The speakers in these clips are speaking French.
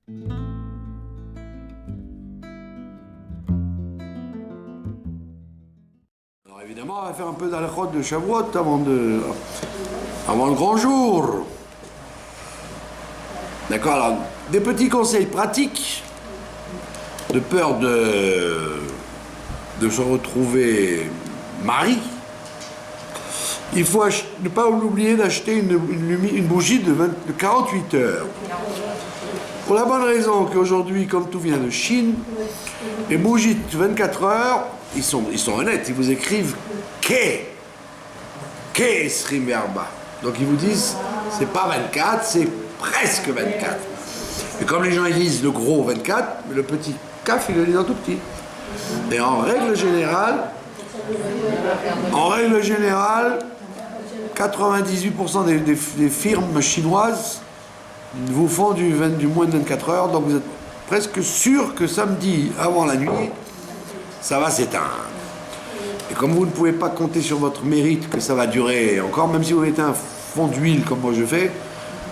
Alors évidemment, on va faire un peu d'halachot de Shavuot avant le grand jour. D'accord, alors des petits conseils pratiques, de peur de se retrouver mari. Il faut ne pas oublier d'acheter une bougie de 48 heures. Pour la bonne raison qu'aujourd'hui, comme tout vient de Chine, les bougies de 24 heures, ils sont honnêtes, ils vous écrivent Ke Srim Verba. Donc ils vous disent, c'est pas 24, c'est presque 24. Et comme les gens ils lisent le gros 24, mais le petit Kaf, ils le lisent en tout petit. Et en règle générale, 98% des firmes chinoises vous font du moins de 24 heures, donc vous êtes presque sûr que samedi, avant la nuit, ça va s'éteindre. Et comme vous ne pouvez pas compter sur votre mérite que ça va durer encore, même si vous mettez un fond d'huile comme moi je fais,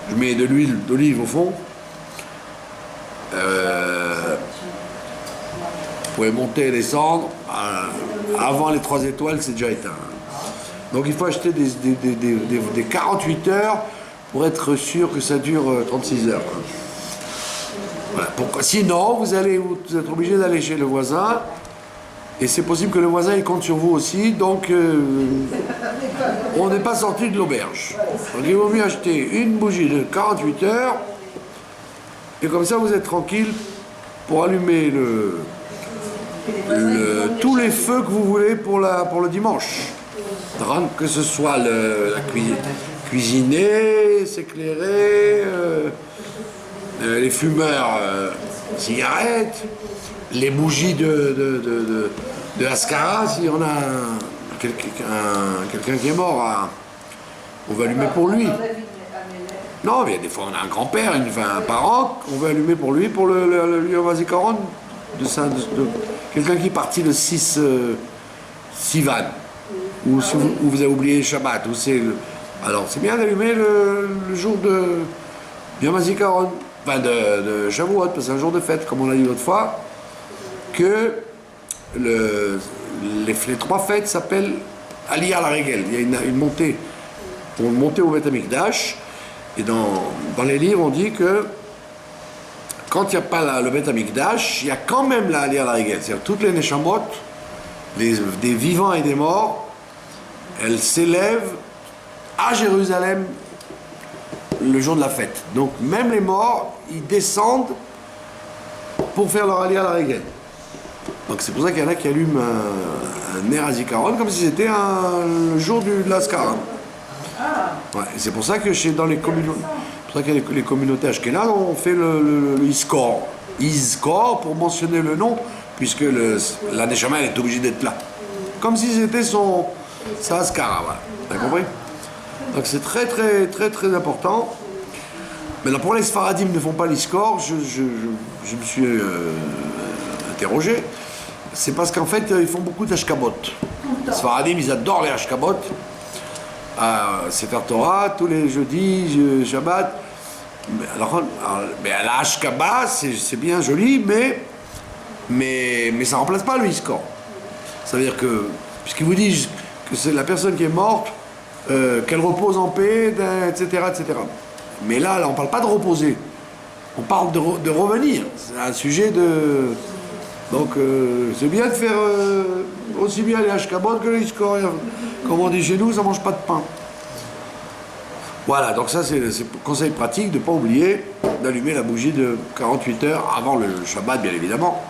je mets de l'huile d'olive au fond, vous pouvez monter et descendre, avant les 3 étoiles c'est déjà éteint. Donc il faut acheter des 48 heures pour être sûr que ça dure 36 heures. Voilà. Sinon, vous êtes obligé d'aller chez le voisin, et c'est possible que le voisin il compte sur vous aussi, donc on n'est pas sorti de l'auberge. Donc il vaut mieux acheter une bougie de 48 heures, et comme ça vous êtes tranquille pour allumer tous les feux que vous voulez pour le dimanche. Que ce soit la cuisiner, s'éclairer, les fumeurs, cigarettes, les bougies de Ascara, si on a quelqu'un qui est mort, on va allumer pour lui. Non, mais des fois on a un grand-père, un parent, on veut allumer pour lui, pour le Yom HaZikaron de quelqu'un qui est parti le 6 Sivan. Ou si vous avez oublié Shabbat, alors c'est bien d'allumer le jour de Yom HaZikaron, enfin de Shavuot, parce que c'est un jour de fête, comme on l'a dit l'autre fois, que les 3 fêtes s'appellent Aliyah la Regel. Il y a une montée, pour monter au Beth Amikdash, et dans les livres on dit que quand il n'y a pas le Beth Amikdash, il y a quand même la Aliyah la Regel, c'est-à-dire toutes les Neshamot, des vivants et des morts, elles s'élèvent à Jérusalem le jour de la fête. Donc même les morts, ils descendent pour faire leur aliyah à la Regel. Donc c'est pour ça qu'il y en a qui allument un Ner HaZikaron comme si c'était le jour de l'Askara. Ouais, c'est pour ça que dans les communautés, les communautés ashkénazes, on fait le Iskor. Iskor pour mentionner le nom, puisque la Neshama elle est obligée d'être là. Comme si c'était sa Askara, voilà. T'as compris? Donc c'est très très très très important. Maintenant pour les Sfaradim ne font pas l'Iskor, je me suis interrogé. C'est parce qu'en fait ils font beaucoup d'Ashkabot. Les Sfaradim ils adorent les Ashkabot. Sefer Torah tous les jeudis, Shabbat. Mais la Ashkaba c'est bien joli, mais ça ne remplace pas le Iskor. Ça veut dire que, puisqu'ils vous disent que c'est la personne qui est morte, qu'elle repose en paix, etc., etc. Mais là, on ne parle pas de reposer, on parle de revenir. C'est un sujet de... Donc c'est bien de faire aussi bien les Ashkabot que les Iskor. Comme on dit chez nous, ça ne mange pas de pain. Voilà, donc ça c'est le conseil pratique de ne pas oublier d'allumer la bougie de 48 heures avant le Shabbat, bien évidemment.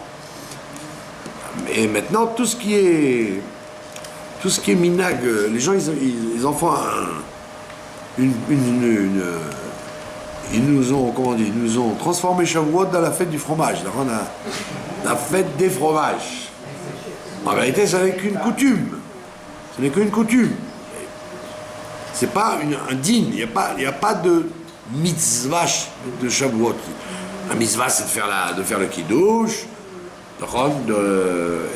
Et maintenant, tout ce qui est minag, les gens ils en font ils nous ont transformé Shavuot dans la fête du fromage. Donc on a la fête des fromages. En vérité, ça n'est qu'une coutume. Ce n'est qu'une coutume. C'est pas un din. Il n'y a pas de mitzvah de Shavuot. La mitzvah, c'est de faire le kiddush,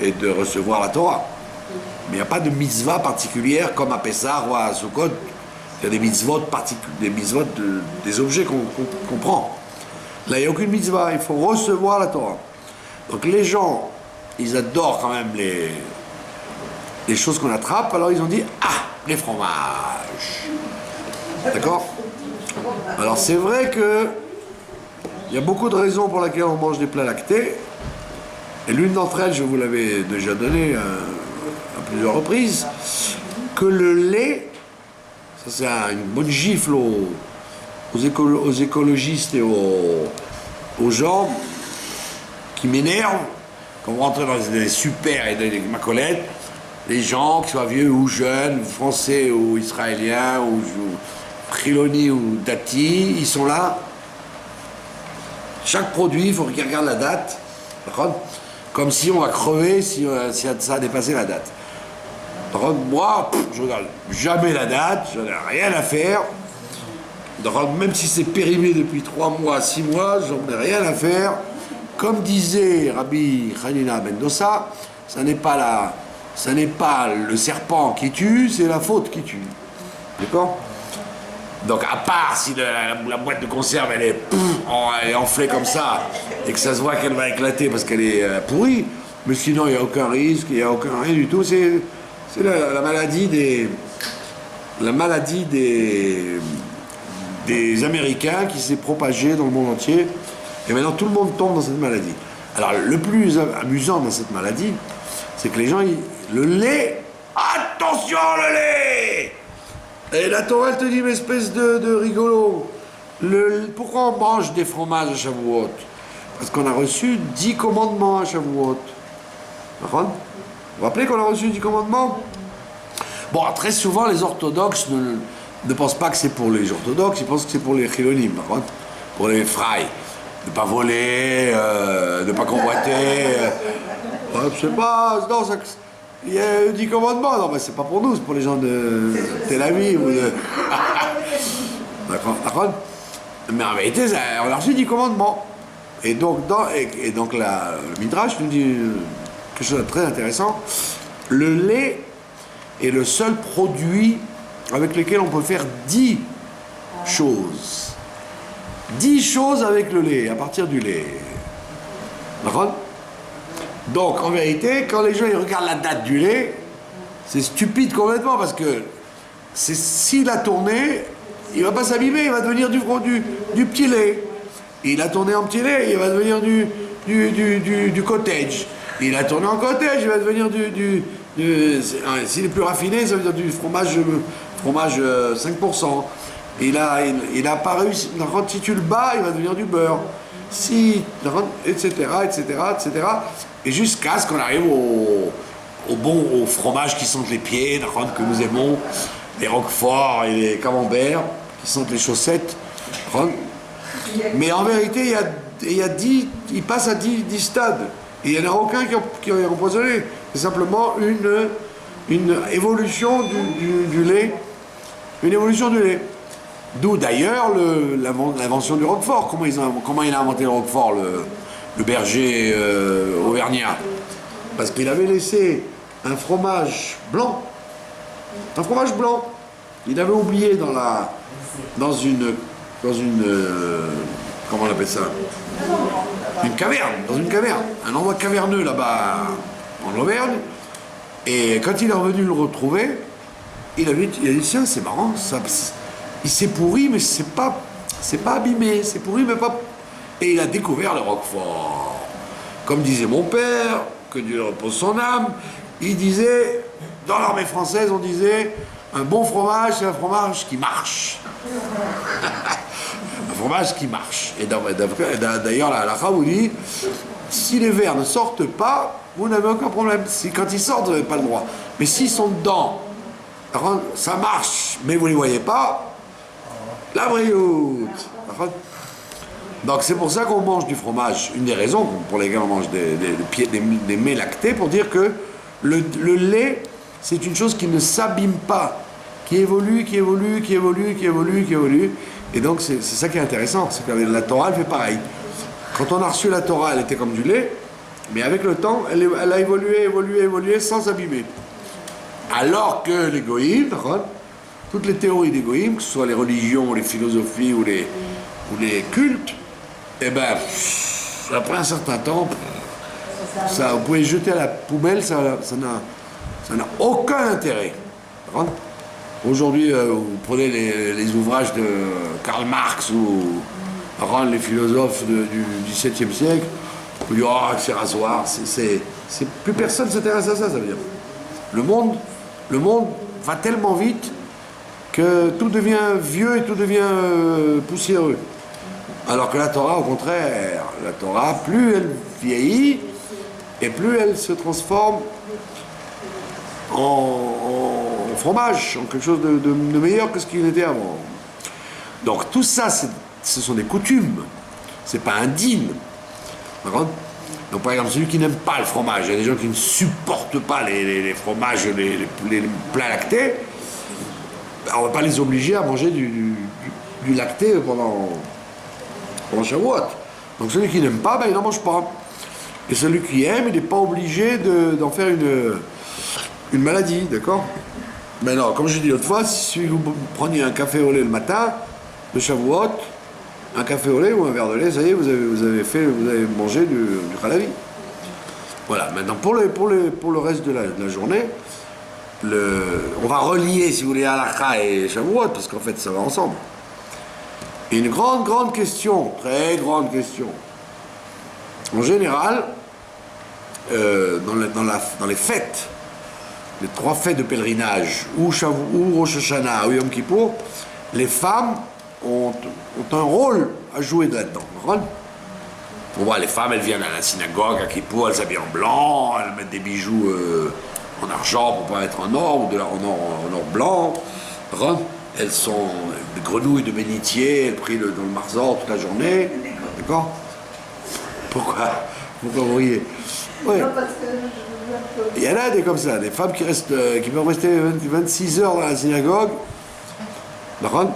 et de recevoir la Torah. Mais il n'y a pas de mitzvah particulière comme à Pessah ou à Sukkot. Il y a des mitzvot particuliers, des objets qu'on prend. Là, il n'y a aucune mitzvah, il faut recevoir la Torah. Donc les gens, ils adorent quand même les choses qu'on attrape, alors ils ont dit, ah, les fromages. D'accord? Alors c'est vrai que il y a beaucoup de raisons pour lesquelles on mange des plats lactés, et l'une d'entre elles, je vous l'avais déjà donnée à plusieurs reprises, que le lait, ça c'est une bonne gifle aux écologistes et aux gens qui m'énervent, quand vous rentrez dans des super et des macolettes, les gens, qu'ils soient vieux ou jeunes, français ou israéliens, ou Khiloni ou Dati, ils sont là. Chaque produit, il faut qu'ils regardent la date, comme si on va crever si ça a dépassé la date. Moi, je regarde jamais la date, j'en ai rien à faire. Même si c'est périmé depuis 3 mois, 6 mois, j'en ai rien à faire. Comme disait Rabbi Hanina ben Dossa, ça n'est pas le serpent qui tue, c'est la faute qui tue. D'accord? Donc à part si la boîte de conserve elle est enflée comme ça et que ça se voit qu'elle va éclater parce qu'elle est pourrie, mais sinon il n'y a aucun risque, il n'y a aucun rien du tout. C'est la maladie des Américains qui s'est propagée dans le monde entier et maintenant tout le monde tombe dans cette maladie. Alors le plus amusant dans cette maladie, c'est que les gens, le lait, attention le lait! Et la Torah elle te dit, mais espèce de rigolo, pourquoi on mange des fromages à Shavuot? Parce qu'on a reçu 10 commandements à Shavuot. Vous vous rappelez qu'on a reçu 10 commandements? Bon, très souvent les orthodoxes ne pensent pas que c'est pour les orthodoxes, ils pensent que c'est pour les chilonim, pour les fraïs. De ne pas voler, de ne pas convoiter. Je sais pas, non, il y a 10 commandements, non mais c'est pas pour nous, c'est pour les gens de Tel Aviv ou de... D'accord. Mais en vérité, on a reçu 10 commandements. Et donc, le Midrash nous dit quelque chose de très intéressant. Le lait est le seul produit avec lequel on peut faire 10 choses. 10 choses avec le lait, à partir du lait. D'accord? Donc, en vérité, quand les gens ils regardent la date du lait, c'est stupide complètement, parce que s'il a tourné, il ne va pas s'abîmer, il va devenir du petit lait. Il a tourné en petit lait, il va devenir du cottage. Il a tourné en cottage, il va devenir s'il est plus raffiné, ça veut dire du fromage 5%. Il a pas réussi. Si tu le bats, il va devenir du beurre. Etc. Et jusqu'à ce qu'on arrive au fromage qui sentent les pieds, que nous aimons, les roquefort et les camemberts, qui sentent les chaussettes. Mais en vérité, il passe à 10 stades. Et il n'y en a aucun qui est empoisonné. C'est simplement une évolution du lait. Une évolution du lait. D'où d'ailleurs l'invention du roquefort. Comment il a inventé le roquefort, le berger auvergnat? Parce qu'il avait laissé un fromage blanc. Un fromage blanc. Il avait oublié dans une comment on appelle ça? Une caverne, dans une caverne. Un endroit caverneux là-bas en Auvergne. Et quand il est revenu le retrouver, il a dit tiens, c'est marrant, il s'est pourri, mais c'est pas abîmé, c'est pourri, mais pas. Et il a découvert le roquefort. Comme disait mon père, que Dieu repose son âme, il disait, dans l'armée française, on disait, un bon fromage, c'est un fromage qui marche. Un fromage qui marche. Et d'ailleurs, la halakha vous dit, si les vers ne sortent pas, vous n'avez aucun problème. Quand ils sortent, vous n'avez pas le droit. Mais s'ils sont dedans, ça marche, mais vous ne les voyez pas, la brioute. Donc c'est pour ça qu'on mange du fromage. Une des raisons pour lesquelles on mange des mets lactés, pour dire que le lait, c'est une chose qui ne s'abîme pas, qui évolue. Et donc c'est ça qui est intéressant, c'est que la Torah, elle fait pareil. Quand on a reçu la Torah, elle était comme du lait, mais avec le temps, elle a évolué sans s'abîmer. Alors que les goïms, toutes les théories des goïms, que ce soit les religions, les philosophies ou les cultes, eh ben, après un certain temps, ça, vous pouvez jeter à la poubelle, ça n'a aucun intérêt. Aujourd'hui, vous prenez les ouvrages de Karl Marx ou les philosophes du XVIIe siècle, vous dites, oh, c'est rasoir, plus personne ne s'intéresse à ça, ça veut dire. Le monde va tellement vite que tout devient vieux et tout devient poussiéreux. Alors que la Torah, au contraire, la Torah, plus elle vieillit, et plus elle se transforme en fromage, en quelque chose de meilleur que ce qu'il était avant. Donc tout ça, ce sont des coutumes, c'est pas un dîme. D'accord ? Donc par exemple, celui qui n'aime pas le fromage, il y a des gens qui ne supportent pas les fromages, les plats lactés, on ne va pas les obliger à manger du lacté pendant Shavuot. Donc celui qui n'aime pas, il n'en mange pas. Et celui qui aime, il n'est pas obligé d'en faire une maladie, d'accord? Mais non, comme j'ai dit l'autre fois, si vous preniez un café au lait le matin, de Shavuot, un café au lait ou un verre de lait, ça y est, vous avez mangé du halavi. Voilà, maintenant pour le reste de la journée, on va relier, si vous voulez, halakha et Shavuot, parce qu'en fait ça va ensemble. Et une grande question, très grande question. En général, dans les fêtes, les 3 fêtes de pèlerinage, ou Rosh Hashanah, ou Yom Kippour, les femmes ont un rôle à jouer là-dedans. On voit les femmes, elles viennent à la synagogue à Kippour, elles s'habillent en blanc, elles mettent des bijoux en argent pour pas être en or, ou en or blanc. Elles sont des grenouilles de bénitier, elles prient dans le marzor toute la journée. D'accord? Pourquoi vous riez? Ouais. Il y en a des comme ça, des femmes qui peuvent rester 26 heures dans la synagogue. D'accord?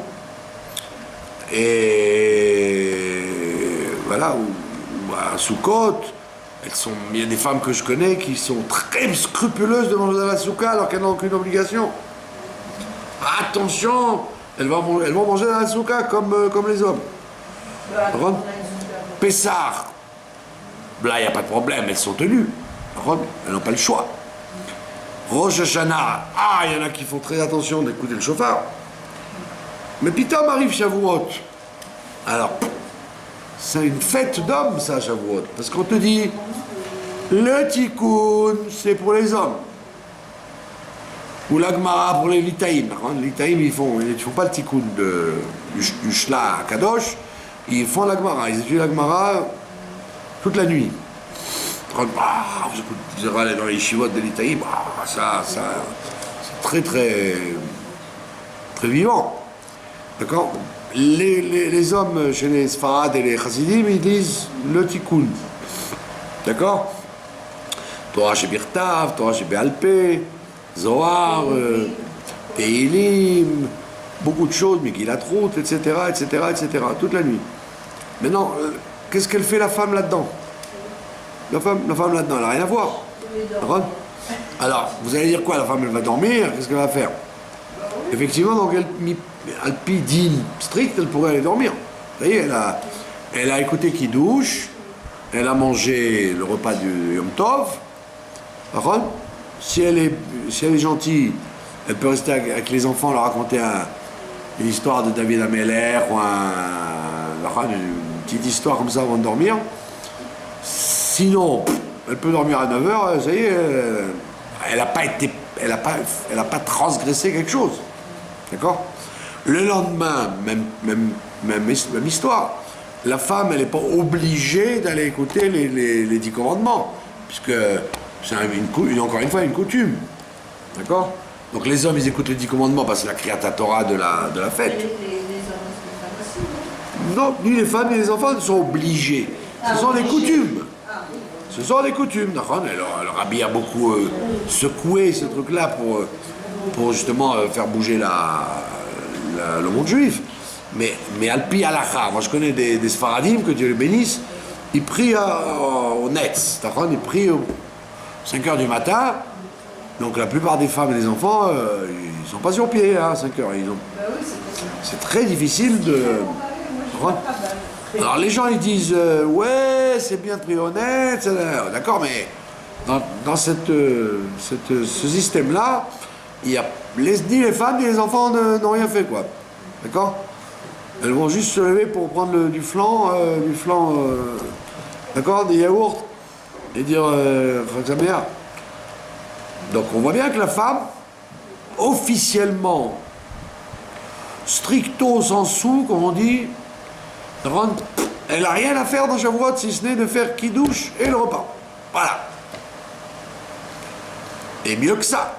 Et voilà, ou à Soukot, il y a des femmes que je connais qui sont très scrupuleuses de manger dans la souka alors qu'elles n'ont aucune obligation. Attention, elles vont manger dans la souka comme les hommes. Pessar, là il n'y a pas de problème, elles sont tenues. Elles n'ont pas le choix. Rosh Hashanah, il y en a qui font très attention d'écouter le chauffard. Mais Pitom arrive Shavuot. Alors, c'est une fête d'hommes, ça, Shavuot. Parce qu'on te dit, le tikkun, c'est pour les hommes. Ou l'agmara pour les litaïm. Les litaïm, ils font pas le tikkun du shla kadosh, ils font l'agmara. Ils étudient l'agmara toute la nuit. Vous allez dans les yeshivot de litaïm, ça, c'est très, très, très vivant. D'accord? Les hommes chez les Sfarad et les Chassidim, ils disent le tikkun. D'accord? Torah chez Birtav, Torah chez Béalpé, Zohar, Teilim, beaucoup de choses, Megillat Ruth, etc., toute la nuit. Maintenant, qu'est-ce qu'elle fait la femme là-dedans? La femme là-dedans, elle n'a rien à voir. D'accord? Alors, vous allez dire quoi? La femme, elle va dormir, qu'est-ce qu'elle va faire? Effectivement, donc, Alpi din strict, elle pourrait aller dormir. Vous voyez, elle a écouté qui douche, elle a mangé le repas du Yom Tov. Si elle est gentille, elle peut rester avec les enfants, leur raconter une histoire de David Ameller ou une petite histoire comme ça avant de dormir. Sinon, elle peut dormir à 9h, ça y est, elle n'a pas transgressé quelque chose. D'accord? Le lendemain, même histoire. La femme, elle n'est pas obligée d'aller écouter les 10 commandements, puisque c'est encore une fois une coutume. D'accord? Donc les hommes, ils écoutent les 10 commandements parce que c'est la Kriyat Torah de la fête. Les hommes, c'est pas possible. Non, ni les femmes ni les enfants ne sont obligés. Ce sont des coutumes. Ce sont des coutumes. D'accord? Le rabbi a beaucoup secoué ce truc-là pour justement faire bouger le monde juif. Mais Alpi Halakha, moi je connais des Sfaradim, que Dieu les bénisse, ils prient au Netz, d'accord? Ils prient aux 5h du matin, donc la plupart des femmes et des enfants, ils sont pas sur pied à 5h. C'est très difficile de... Alors les gens ils disent ouais c'est bien de prier honnête, d'accord, mais dans ce système-là, il y a ni les femmes ni les enfants n'ont rien fait, quoi. D'accord? Elles vont juste se lever pour prendre du flan, d'accord, des yaourts, et dire Khamsamea. Donc on voit bien que la femme, officiellement, stricto sensu, comme on dit, elle n'a rien à faire dans Shavuot si ce n'est de faire kidouche et le repas. Voilà. Et mieux que ça,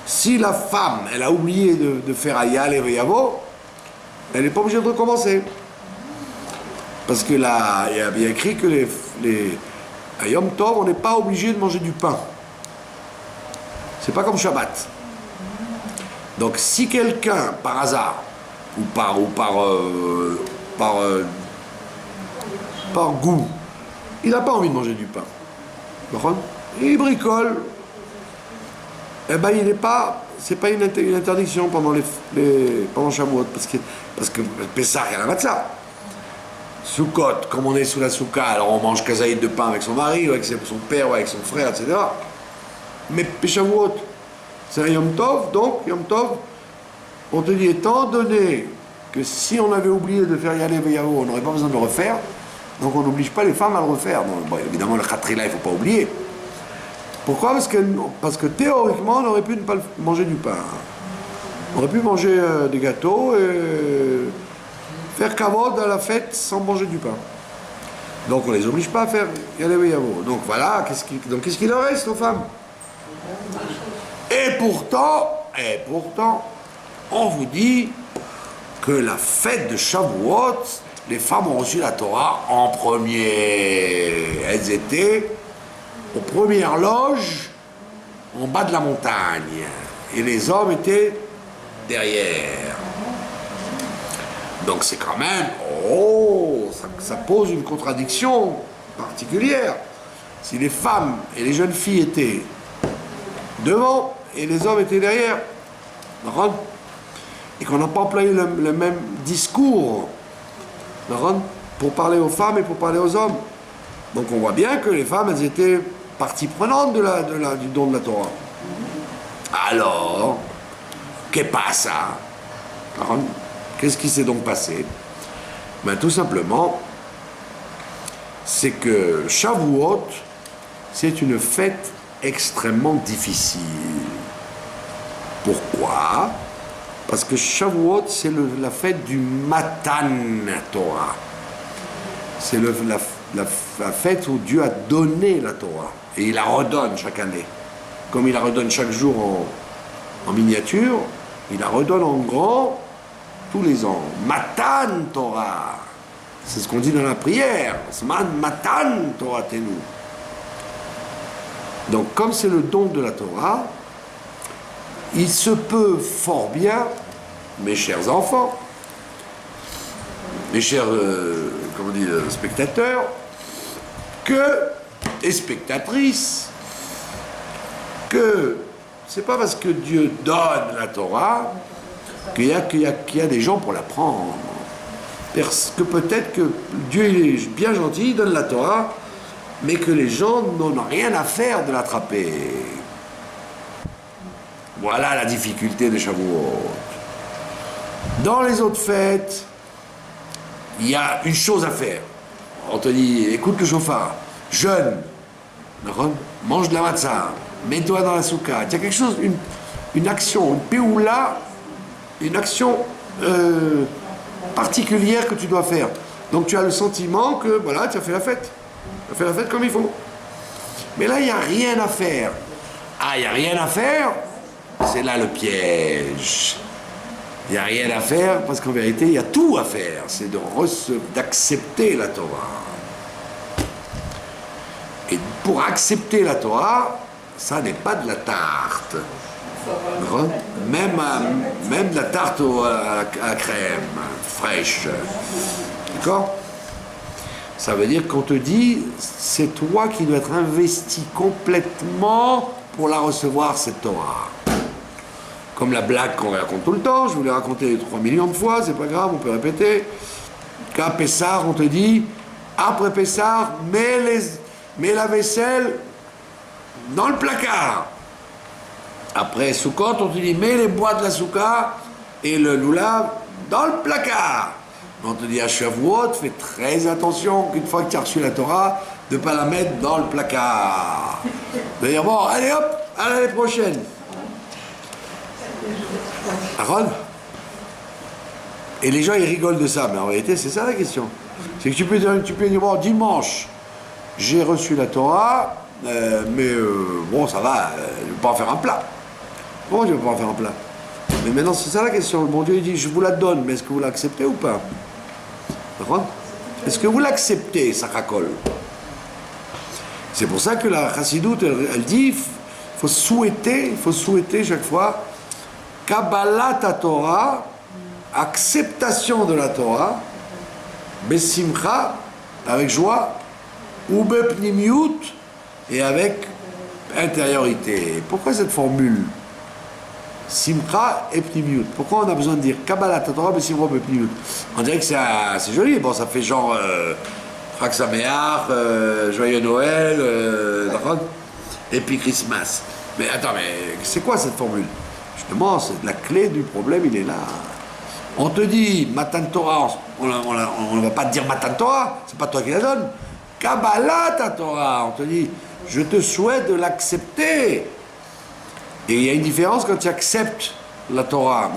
si la femme, elle a oublié de faire Ayal et Veyavo, elle n'est pas obligée de recommencer. Parce que là, il y a bien écrit que à Yom Tov, on n'est pas obligé de manger du pain. C'est pas comme Shabbat. Donc si quelqu'un, par hasard, ou par goût, il n'a pas envie de manger du pain, il bricole, eh ben il n'est pas, c'est pas une interdiction pendant Shavuot, parce que Pessah, il y a la matzah. Sukkot, comme on est sous la soukha, alors on mange kazaïd de pain avec son mari, ou avec son père, ou avec son frère, etc. Mais Shavuot, c'est un Yom Tov, donc Yom Tov, on te dit, étant donné que si on avait oublié de faire Yalé Veyavo, on n'aurait pas besoin de le refaire, donc on n'oblige pas les femmes à le refaire. Bon, évidemment, le Khatrila, il ne faut pas oublier. Pourquoi? Parce que théoriquement, on aurait pu ne pas manger du pain. On aurait pu manger des gâteaux et faire kavod à la fête sans manger du pain. Donc on ne les oblige pas à faire Yalé Veyavo. Donc voilà, qu'est-ce qu'il leur reste aux femmes? Et pourtant, on vous dit que la fête de Shavuot, les femmes ont reçu la Torah en premier. Elles étaient aux premières loges en bas de la montagne. Et les hommes étaient derrière. Donc c'est quand même, ça pose une contradiction particulière. Si les femmes et les jeunes filles étaient devant et les hommes étaient derrière, et qu'on n'a pas employé le même discours pour parler aux femmes et pour parler aux hommes. Donc on voit bien que les femmes, elles étaient partie prenante du don de la Torah. Alors, que passa? Qu'est-ce qui s'est donc passé? Ben, tout simplement, c'est que Shavuot, c'est une fête extrêmement difficile. Pourquoi? Parce que Shavuot, c'est la fête du Matan Torah. C'est la fête où Dieu a donné la Torah. Et il la redonne chaque année. Comme il la redonne chaque jour en miniature, il la redonne en grand tous les ans. Matan Torah. C'est ce qu'on dit dans la prière. Matan Torah Tenu. Donc, comme c'est le don de la Torah, il se peut fort bien, mes chers enfants, mes chers spectateurs, et spectatrices, que c'est pas parce que Dieu donne la Torah qu'il y a des gens pour la prendre. Parce que peut-être que Dieu est bien gentil, il donne la Torah, mais que les gens n'ont rien à faire de l'attraper. Voilà la difficulté de Shavuot. Dans les autres fêtes, il y a une chose à faire. On te dit, écoute le chauffard, jeûne, mange de la matzah, mets-toi dans la soukha. Il y a quelque chose, une action, une péoula, une action particulière que tu dois faire. Donc tu as le sentiment que, voilà, tu as fait la fête. Tu as fait la fête comme il faut. Mais là, il n'y a rien à faire. Ah, il n'y a rien à faire? C'est là le piège. Il n'y a rien à faire parce qu'en vérité, il y a tout à faire. C'est d'accepter la Torah. Et pour accepter la Torah, ça n'est pas de la tarte. Même de la tarte à la crème fraîche. D'accord? Ça veut dire qu'on te dit, c'est toi qui dois être investi complètement pour la recevoir, cette Torah. Comme la blague qu'on raconte tout le temps, je vous l'ai raconté 3 millions de fois, c'est pas grave, on peut répéter. qu'à Pessah, on te dit, après Pessah, mets la vaisselle dans le placard. Après Sukkot, on te dit, mets les bois de la Souka et le lulav dans le placard. On te dit à Shavuot, fais très attention qu'une fois que tu as reçu la Torah, de ne pas la mettre dans le placard. D'ailleurs, bon, allez hop, à l'année prochaine. Aaron? Et les gens, ils rigolent de ça, mais en réalité, c'est ça la question. C'est que tu peux dire, bon, dimanche, j'ai reçu la Torah, mais bon, ça va, je ne vais pas en faire un plat. Bon, je ne vais pas en faire un plat. Mais maintenant, c'est ça la question. Le bon Dieu, il dit, je vous la donne, mais est-ce que vous l'acceptez ou pas? Est-ce que vous l'acceptez, Sakakol? C'est pour ça que la Chassidoute, elle dit, il faut souhaiter chaque fois, Kabbalat Torah, acceptation de la Torah, Besimcha, avec joie, ou Bepnimiut, et avec intériorité. Pourquoi cette formule? Simcha et Pnimiut. Pourquoi on a besoin de dire Kabbalat Torah, Besimcha, Bepnimiut? On dirait que c'est joli, bon, ça fait genre Chag Sameach, Joyeux Noël, et puis Christmas. Mais attends, mais c'est quoi cette formule? Justement, c'est la clé du problème, il est là. On te dit Matan Torah, on ne va pas te dire Matan Torah, c'est pas toi qui la donne. Kabbalat Torah, on te dit, je te souhaite de l'accepter. Et il y a une différence quand tu acceptes la Torah.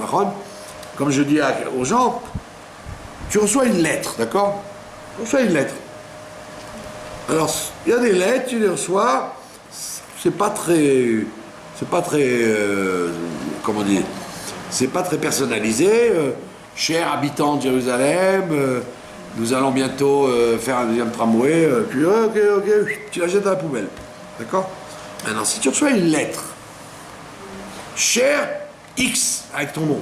Comme je dis aux gens, tu reçois une lettre, d'accord? Tu reçois une lettre. Alors, il y a des lettres, tu les reçois, c'est pas très, comment dire, c'est pas très personnalisé. Cher habitant de Jérusalem, nous allons bientôt faire un deuxième tramway, puis ok, tu la jettes dans la poubelle. D'accord? Maintenant, si tu reçois une lettre, cher X, avec ton nom,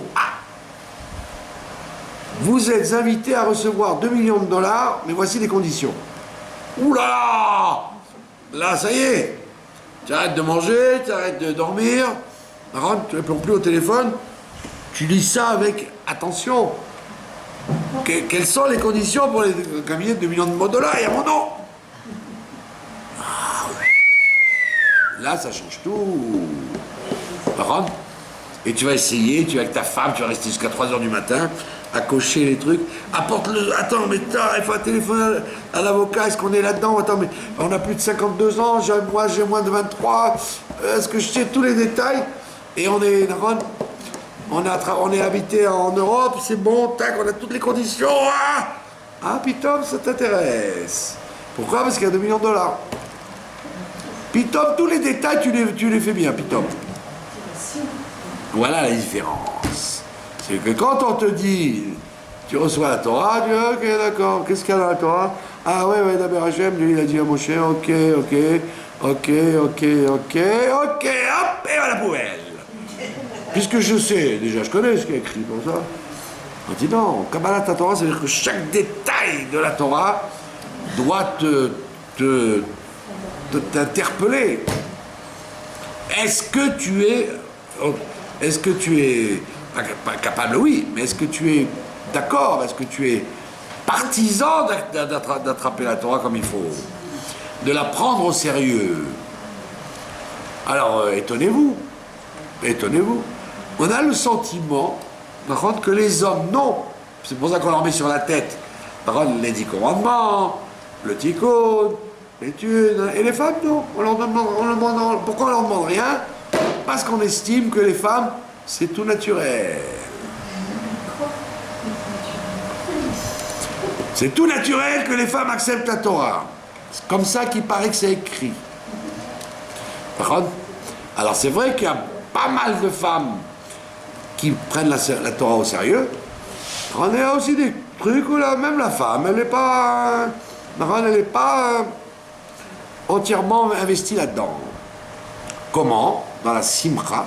vous êtes invité à recevoir 2 millions de dollars, mais voici les conditions. Oula! Là, ça y est, tu arrêtes de manger, tu arrêtes de dormir, tu ne réponds plus au téléphone, tu lis ça avec attention. Quelles sont les conditions pour les camions de 2 millions de dollars? Il y a mon nom. Ah oui. Là, ça change tout. Et tu vas essayer, tu vas avec ta femme, tu vas rester jusqu'à 3h du matin à cocher les trucs. Apporte-le. Attends, mais il faut téléphoner à l'avocat. Est-ce qu'on est là-dedans? Attends, mais on a plus de 52 ans. Moi, j'ai moins de 23. Est-ce que je sais tous les détails? Et on est habité en Europe, c'est bon, tac, on a toutes les conditions. Pitom, ça t'intéresse. Pourquoi? Parce qu'il y a 2 millions de dollars. Pitom, tous les détails, tu les fais bien, Pitom. Voilà la différence. C'est que quand on te dit, tu reçois la Torah, tu dis, ok, d'accord, qu'est-ce qu'il y a dans la Torah? Ah ouais, d'abord Hachem, lui, il a dit à Moshe, ok, hop, et à la poubelle. Puisque je sais, déjà je connais ce qui est écrit comme ça. On dit non, Kabbalat Torah, c'est-à-dire que chaque détail de la Torah doit t'interpeller. Est-ce que tu es pas capable, oui, mais est-ce que tu es d'accord, est-ce que tu es partisan d'attraper la Torah comme il faut, de la prendre au sérieux? Alors, étonnez-vous. On a le sentiment, par contre, que les hommes, non. C'est pour ça qu'on leur met sur la tête, par contre, les 10 commandements, le tikkun, les thunes, et les femmes, non. Pourquoi on leur demande rien? Parce qu'on estime que les femmes, c'est tout naturel. C'est tout naturel que les femmes acceptent la Torah. C'est comme ça qu'il paraît que c'est écrit. Par contre, alors c'est vrai qu'il y a pas mal de femmes qui prennent la Torah au sérieux. Il y a aussi des trucs où même la femme, elle n'est pas entièrement investie là-dedans. Comment? Dans la simcha,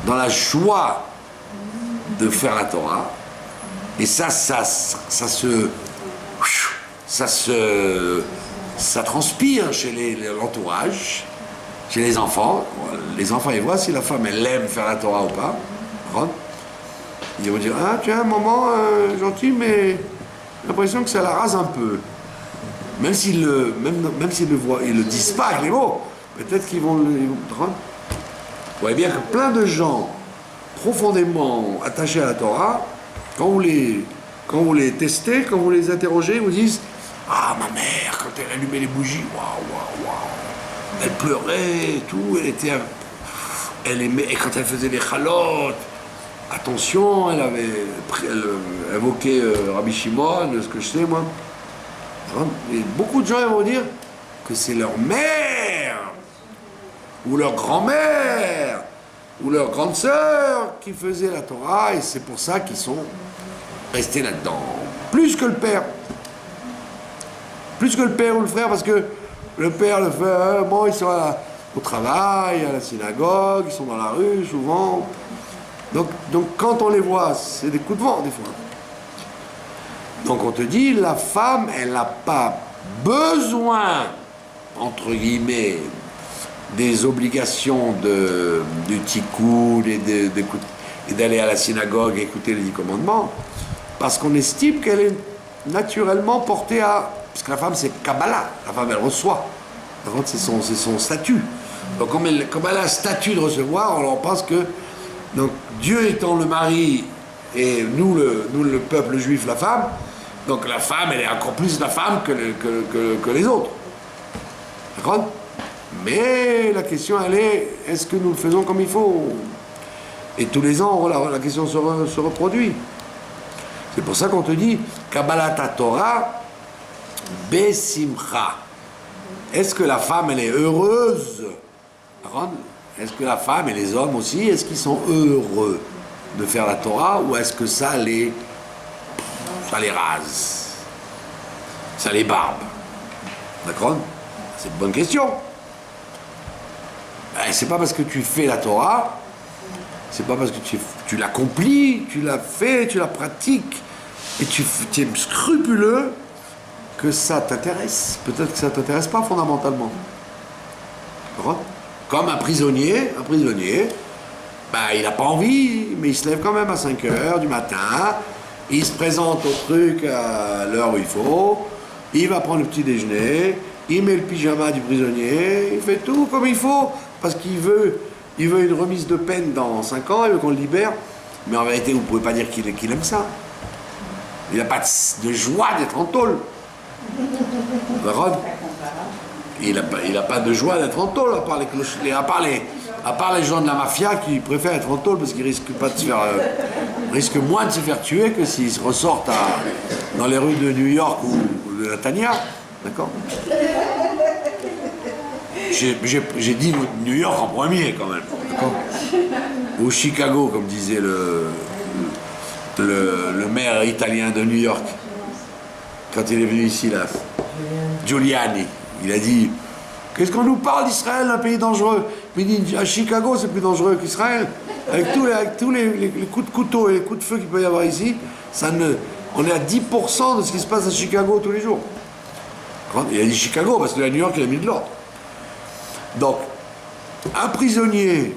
dans la joie de faire la Torah. Et ça transpire chez l'entourage, chez les enfants. Les enfants, ils voient si la femme, elle aime faire la Torah ou pas. Ils vont dire, ah tiens, maman, gentil, mais l'impression que ça la rase un peu. Même s'ils ils le disent pas avec les mots, peut-être qu'ils vont le rendre. Vous voyez bien que plein de gens profondément attachés à la Torah, quand vous les testez, quand vous les interrogez, ils vous disent ah, ma mère, quand elle allumait les bougies, waouh, elle pleurait et tout, elle aimait, et quand elle faisait les chalotes, attention, elle évoquait Rabbi Shimon, ce que je sais moi. Et beaucoup de gens vont dire que c'est leur mère, ou leur grand-mère, ou leur grande sœur qui faisait la Torah, et c'est pour ça qu'ils sont restés là-dedans. Plus que le père. Plus que le père ou le frère, parce que le père, le frère, bon, ils sont au travail, à la synagogue, ils sont dans la rue souvent. Donc quand on les voit, c'est des coups de vent des fois. Donc on te dit, la femme, elle n'a pas besoin, entre guillemets, des obligations du tikkun et d'aller à la synagogue et écouter les 10 commandements, parce qu'on estime qu'elle est naturellement portée à... Parce que la femme, c'est Kabbalah. La femme, elle reçoit. C'est son statut. Donc, comme elle a un statut de recevoir, on pense que donc, Dieu étant le mari et nous, le peuple juif, la femme, donc la femme, elle est encore plus la femme que les autres. D'accord ? Mais la question, elle est, est-ce que nous le faisons comme il faut ? Et tous les ans, la question se reproduit. C'est pour ça qu'on te dit, Kabbalat Torah, Besimcha. Est-ce que la femme, elle est heureuse ? Est-ce que la femme et les hommes aussi, est-ce qu'ils sont heureux de faire la Torah, ou est-ce que ça les rase, ça les barbe? D'accord ? C'est une bonne question. C'est pas parce que tu fais la Torah, c'est pas parce que tu l'accomplis, tu la fais, tu la pratiques, et tu es scrupuleux, que ça t'intéresse. Peut-être que ça t'intéresse pas fondamentalement. D'accord ? Comme un prisonnier, il n'a pas envie, mais il se lève quand même à 5 heures du matin, il se présente au truc à l'heure où il faut, il va prendre le petit déjeuner, il met le pyjama du prisonnier, il fait tout comme il faut, parce qu'il veut une remise de peine dans 5 ans, il veut qu'on le libère, mais en vérité, vous ne pouvez pas dire qu'il aime ça. Il n'a pas de joie d'être en tôle. Il n'a pas de joie d'être en tôle, à part les gens de la mafia qui préfèrent être en tôle parce qu'ils risquent moins de se faire tuer que s'ils se ressortent dans les rues de New York ou de Natania. D'accord ? J'ai dit New York en premier quand même. D'accord ? Ou Chicago, comme disait le maire italien de New York quand il est venu ici là. Giuliani, il a dit qu'est-ce qu'on nous parle d'Israël, un pays dangereux? Mais il dit à Chicago c'est plus dangereux qu'Israël. Avec tous les coups de couteau et les coups de feu qu'il peut y avoir ici, on est à 10% de ce qui se passe à Chicago tous les jours. Il a dit Chicago parce que à New York il a mis de l'ordre. Donc, un prisonnier,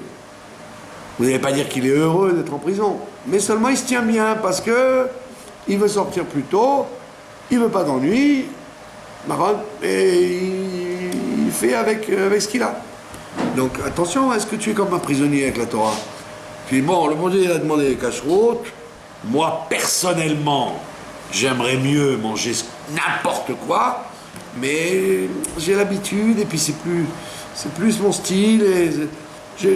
vous n'allez pas dire qu'il est heureux d'être en prison, mais seulement il se tient bien parce que il veut sortir plus tôt, il veut pas d'ennui, et il fait avec ce qu'il a. Donc attention, est-ce que tu es comme un prisonnier avec la Torah? Puis bon, le bon Dieu il a demandé les cacheroutes. Moi personnellement, j'aimerais mieux manger n'importe quoi, mais j'ai l'habitude et puis c'est plus mon style. Et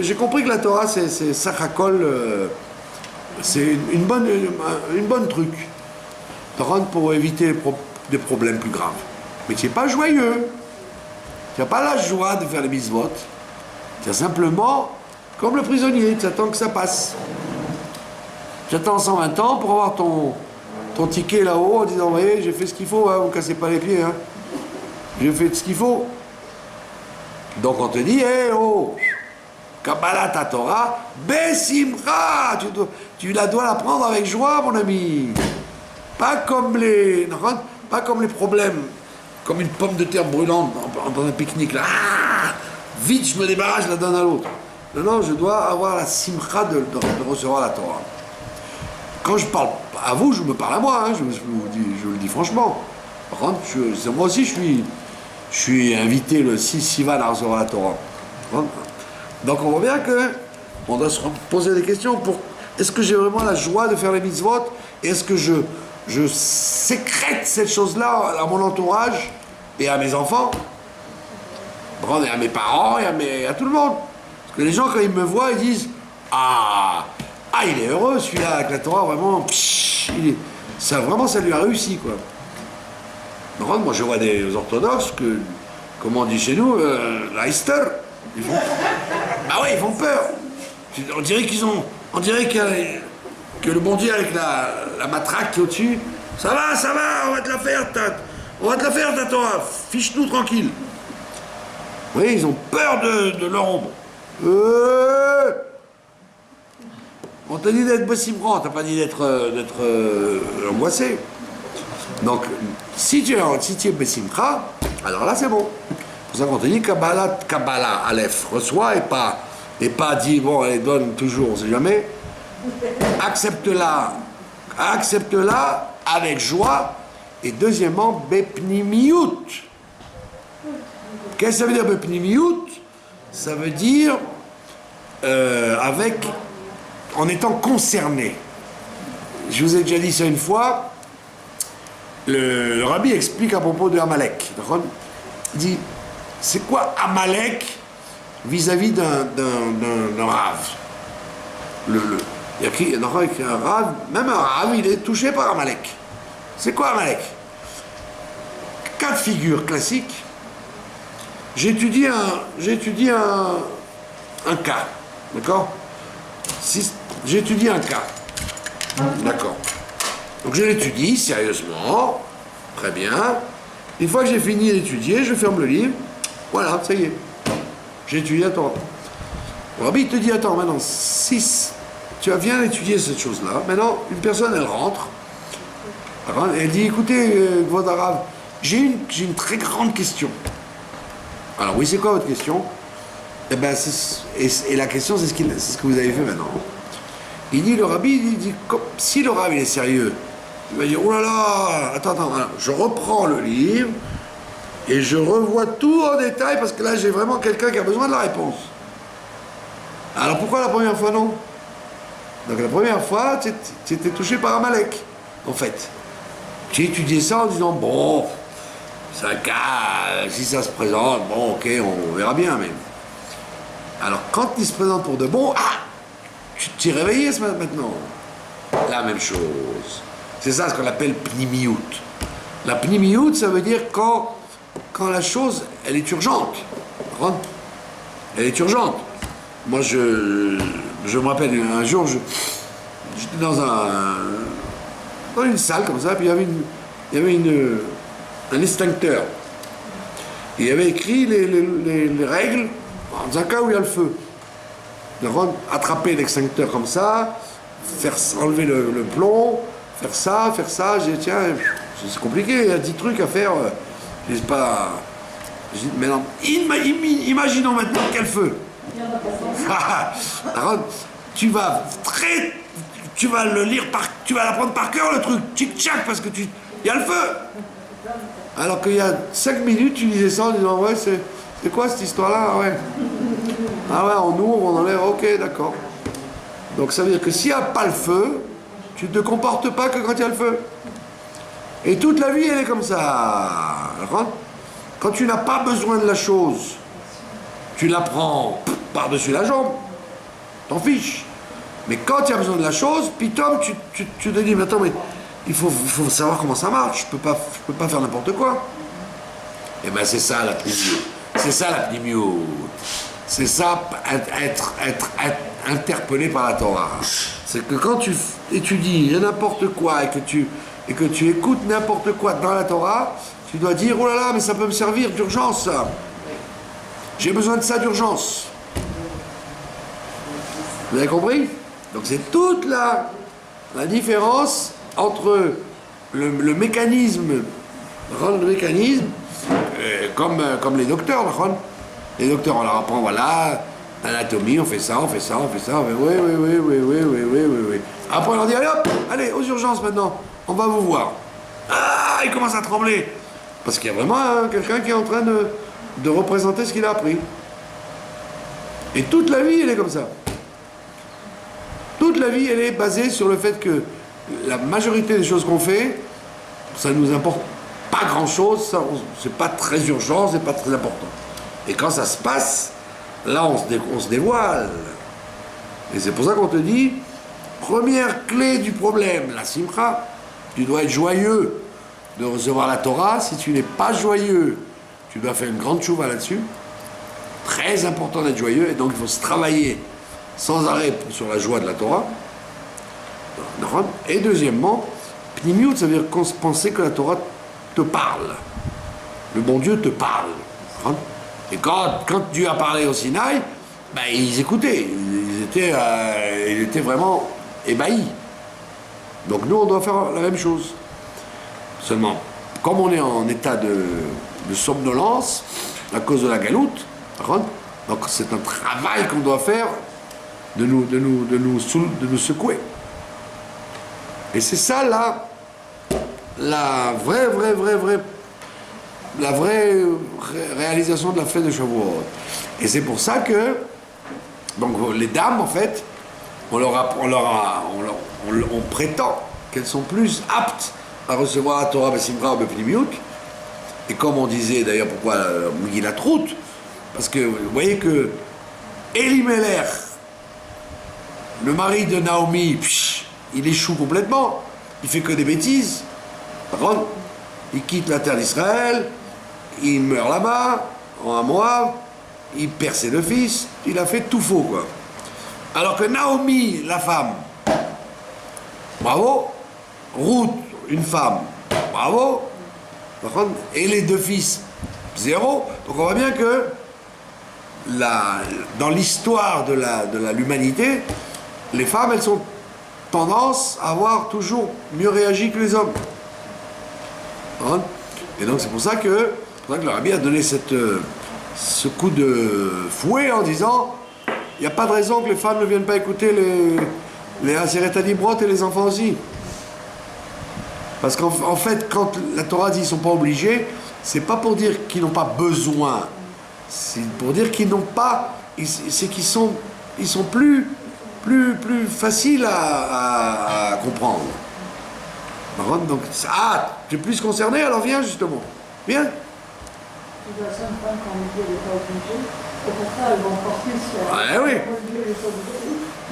j'ai compris que la Torah c'est sachakol, c'est une bonne truc. Torah pour éviter des problèmes plus graves. Mais tu n'es pas joyeux. Tu n'as pas la joie de faire les mitzvot. Tu as simplement, comme le prisonnier, tu attends que ça passe. Tu attends 120 ans pour avoir ton ticket là-haut en disant, voyez, j'ai fait ce qu'il faut, hein, vous ne cassez pas les pieds. Hein. J'ai fait ce qu'il faut. Donc on te dit, hé, oh, Kabbalat Torah, Besimcha, tu la dois la prendre avec joie, mon ami. Pas comme les problèmes, comme une pomme de terre brûlante dans un pique-nique. Là. Ah, vite, je me débarrasse, je la donne à l'autre. Non, je dois avoir la simcha de recevoir la Torah. quand je parle à vous, je me parle à moi, hein, je vous le dis franchement. Par contre, moi aussi, je suis invité le 6 Sivan à recevoir la Torah. Donc on voit bien qu'on doit se poser des questions pour est-ce que j'ai vraiment la joie de faire les mitzvot et est-ce que je sécrète cette chose-là à mon entourage et à mes enfants, et à mes parents et à tout le monde. Parce que les gens, quand ils me voient, ils disent ah, il est heureux celui-là avec la Torah, vraiment, ça lui a réussi, quoi. Moi, je vois des orthodoxes que, comme on dit chez nous, Leister, ils font peur. On dirait que le bon Dieu avec la matraque qui est au-dessus, ça va, on va te la faire, ta Torah, fiche-nous tranquille. Vous voyez, ils ont peur de leur ombre. On t'a dit d'être Bessimran, t'as pas dit d'être angoissé. Donc, si tu es Bessimra, alors là c'est bon. C'est pour ça qu'on te dit Kabbalah, Aleph, reçoit et pas dit, bon, elle donne toujours, on sait jamais. Accepte-la avec joie. Et deuxièmement, Bepnimiyut. Qu'est-ce que ça veut dire Bepnimiyut? Ça veut dire en étant concerné. Je vous ai déjà dit ça une fois. Le rabbi explique à propos de Amalek. Il dit, c'est quoi Amalek vis-à-vis d'un rave? Il y a écrit un rave, même un rave, il est touché par Amalek. C'est quoi Amalek? Cas de figure classique. J'étudie un cas, d'accord? J'étudie un cas, d'accord. Donc je l'étudie sérieusement, très bien. Une fois que j'ai fini d'étudier, je ferme le livre. Voilà, ça y est. J'ai étudié la Torah. Le rabbi te dit, attends, maintenant, si tu as bien étudié cette chose-là, maintenant, une personne, elle rentre, elle dit, écoutez, votre arabe, j'ai une très grande question. Alors oui, c'est quoi votre question? Eh ben, et la question, c'est ce que vous avez fait maintenant. Il dit, le rabbi, il dit, si le rabbi est sérieux, il va dire, oh là là, attends, je reprends le livre et je revois tout en détail parce que là, j'ai vraiment quelqu'un qui a besoin de la réponse. Alors pourquoi la première fois non? Donc la première fois, tu étais touché par Amalek, en fait. J'ai étudié ça en disant, bon, c'est un cas, si ça se présente, bon, ok, on verra bien, mais... Alors, quand il se présente pour de bon, tu t'es réveillé ce matin maintenant. La même chose. C'est ça ce qu'on appelle pnimiyut. La pnimiyut, ça veut dire quand la chose, elle est urgente. Elle est urgente. Moi, je me rappelle, un jour, j'étais dans une salle comme ça, puis il y avait un extincteur. Il y avait écrit les règles dans un cas où il y a le feu. Attraper l'extincteur comme ça, faire enlever le plomb, faire ça. J'ai dit, tiens, c'est compliqué, il y a 10 trucs à faire. Je dis pas. Je dis, mais non, imaginons maintenant quel feu. Alors, tu vas le lire tu vas l'apprendre par cœur le truc, tchic-tchac, parce que il y a le feu. Alors qu'il y a 5 minutes, tu disais ça en disant, ouais, c'est quoi cette histoire-là? Ah ouais, on ouvre, on enlève, ok, d'accord. Donc ça veut dire que s'il n'y a pas le feu, tu ne te comportes pas que quand il y a le feu. Et toute la vie, elle est comme ça. Quand tu n'as pas besoin de la chose, tu la prends par-dessus la jambe, t'en fiches. Mais quand tu as besoin de la chose, puis Tom, tu te dis, mais attends, mais il faut savoir comment ça marche, je peux pas faire n'importe quoi. Et bien c'est ça la pnimiyut. C'est ça la pnimiyut. C'est ça être interpellé par la Torah. C'est que quand tu étudies n'importe quoi et que tu écoutes n'importe quoi dans la Torah, tu dois dire, oh là là, mais ça peut me servir d'urgence, ça. J'ai besoin de ça d'urgence. Vous avez compris? Donc c'est toute la différence entre le mécanisme, comme les docteurs. Les docteurs, on leur apprend, voilà, anatomie, on fait ça, on fait ça, on fait ça, on fait oui. Après on leur dit, allez hop, allez, aux urgences maintenant, on va vous voir. Ah, il commence à trembler. Parce qu'il y a vraiment quelqu'un qui est en train de représenter ce qu'il a appris. Et toute la vie, elle est comme ça. Toute la vie, elle est basée sur le fait que la majorité des choses qu'on fait, ça ne nous importe pas grand-chose, c'est pas très urgent, c'est pas très important. Et quand ça se passe, là, on se dévoile. Et c'est pour ça qu'on te dit, première clé du problème, la simcha, tu dois être joyeux de recevoir la Torah. Si tu n'es pas joyeux, tu dois faire une grande chouva là-dessus. Très important d'être joyeux, et donc il faut se travailler sans arrêt sur la joie de la Torah. Et deuxièmement, pnimiut, ça veut dire penser que la Torah te parle. Le bon Dieu te parle. Et quand Dieu a parlé au Sinaï, ben, ils écoutaient. Ils étaient vraiment ébahis. Donc nous, on doit faire la même chose. Seulement, comme on est en état de somnolence, à cause de la galoute, donc c'est un travail qu'on doit faire de nous secouer. Et c'est ça la vraie réalisation de la fête de Shavuot. Et c'est pour ça que donc les dames, en fait, on prétend qu'elles sont plus aptes à recevoir la Torah Besimra ou Bepnimiut. Et comme on disait d'ailleurs, pourquoi Megillat Ruth, parce que vous voyez que Elimelech, le mari de Naomi, il échoue complètement, il fait que des bêtises. Par contre, il quitte la terre d'Israël, il meurt là-bas, en Moab, il perd ses 2 fils, il a fait tout faux, quoi. Alors que Naomi, la femme, bravo, Ruth, une femme, bravo, par contre, et les 2 fils, 0. Donc on voit bien que dans l'histoire de l'humanité, les femmes, elles ont tendance à avoir toujours mieux réagi que les hommes. Et donc c'est pour ça que le Rabbi a donné ce coup de fouet en disant il n'y a pas de raison que les femmes ne viennent pas écouter les Aseret Adibrot et les enfants aussi. Parce qu'en fait, quand la Torah dit qu'ils ne sont pas obligés, c'est pas pour dire qu'ils n'ont pas besoin, c'est pour dire qu'ils n'ont pas, c'est qu'ils sont plus faciles à comprendre. Donc, tu es plus concerné, alors viens justement. Viens. La femme, quand Dieu n'est pas obligé, au contraire, elles vont encore plus. Oui.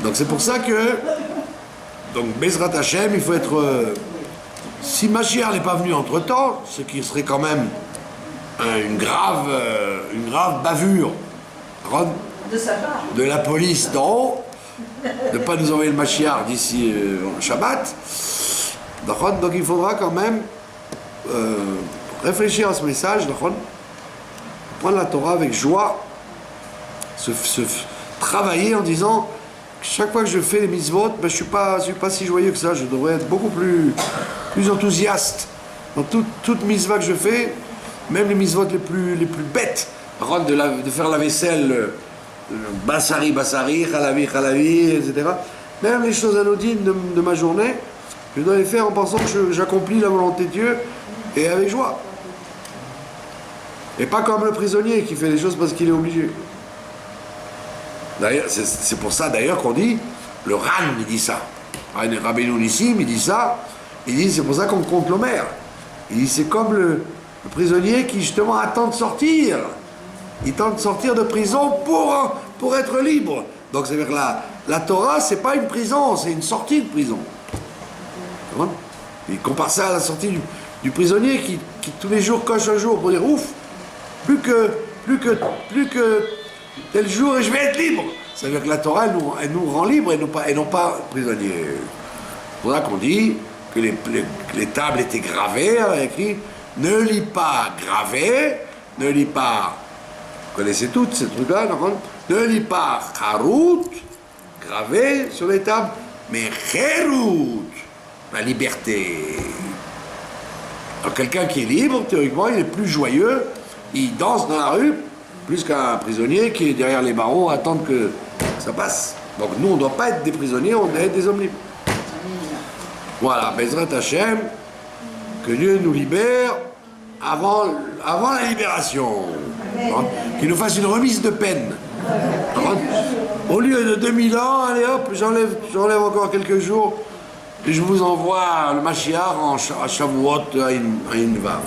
Donc c'est pour ça que, donc Bezrat Hashem, il faut être. Si Mashiach n'est pas venu entre-temps, ce qui serait quand même une grave bavure de la police d'en haut, de ne pas nous envoyer le Mashiach d'ici Shabbat. Donc il faudra quand même réfléchir à ce message, prendre la Torah avec joie, se travailler en disant chaque fois que je fais les mitzvot, je ne suis pas si joyeux que ça, je devrais être beaucoup plus enthousiaste dans toute mitzvah que je fais, même les mitzvot les plus bêtes, de faire la vaisselle, basari, khalavi, etc. Même les choses anodines de ma journée, je dois les faire en pensant que j'accomplis la volonté de Dieu et avec joie. Et pas comme le prisonnier qui fait les choses parce qu'il est obligé. D'ailleurs, c'est pour ça d'ailleurs qu'on dit, le Ran il dit ça. Rabbeinu Nissim il dit ça, il dit c'est pour ça qu'on compte l'Omer. Il dit c'est comme le prisonnier qui justement attend de sortir. Il tente de sortir de prison pour être libre. Donc c'est-à-dire que la Torah c'est pas une prison, c'est une sortie de prison. Il compare ça à la sortie du prisonnier qui tous les jours coche un jour pour dire ouf, plus que tel jour et je vais être libre. Ça veut dire que la Torah elle nous rend libres et non pas prisonniers. C'est pour ça qu'on dit que les tables étaient gravées, écrit ne lis pas gravé, ne lis pas, vous connaissez toutes ces trucs-là, ne lis pas Harut, gravé sur les tables, mais Cherut, la liberté. Alors quelqu'un qui est libre, théoriquement, il est plus joyeux, il danse dans la rue, plus qu'un prisonnier qui est derrière les barreaux à attendre que ça passe. Donc nous, on ne doit pas être des prisonniers, on doit être des hommes libres. Voilà, Bezrat Hachem, que Dieu nous libère avant la libération. Hein, qu'il nous fasse une remise de peine. Hein, au lieu de 2000 ans, allez hop, j'enlève encore quelques jours et je vous envoie le Mashiach à Shavuot à une Vav.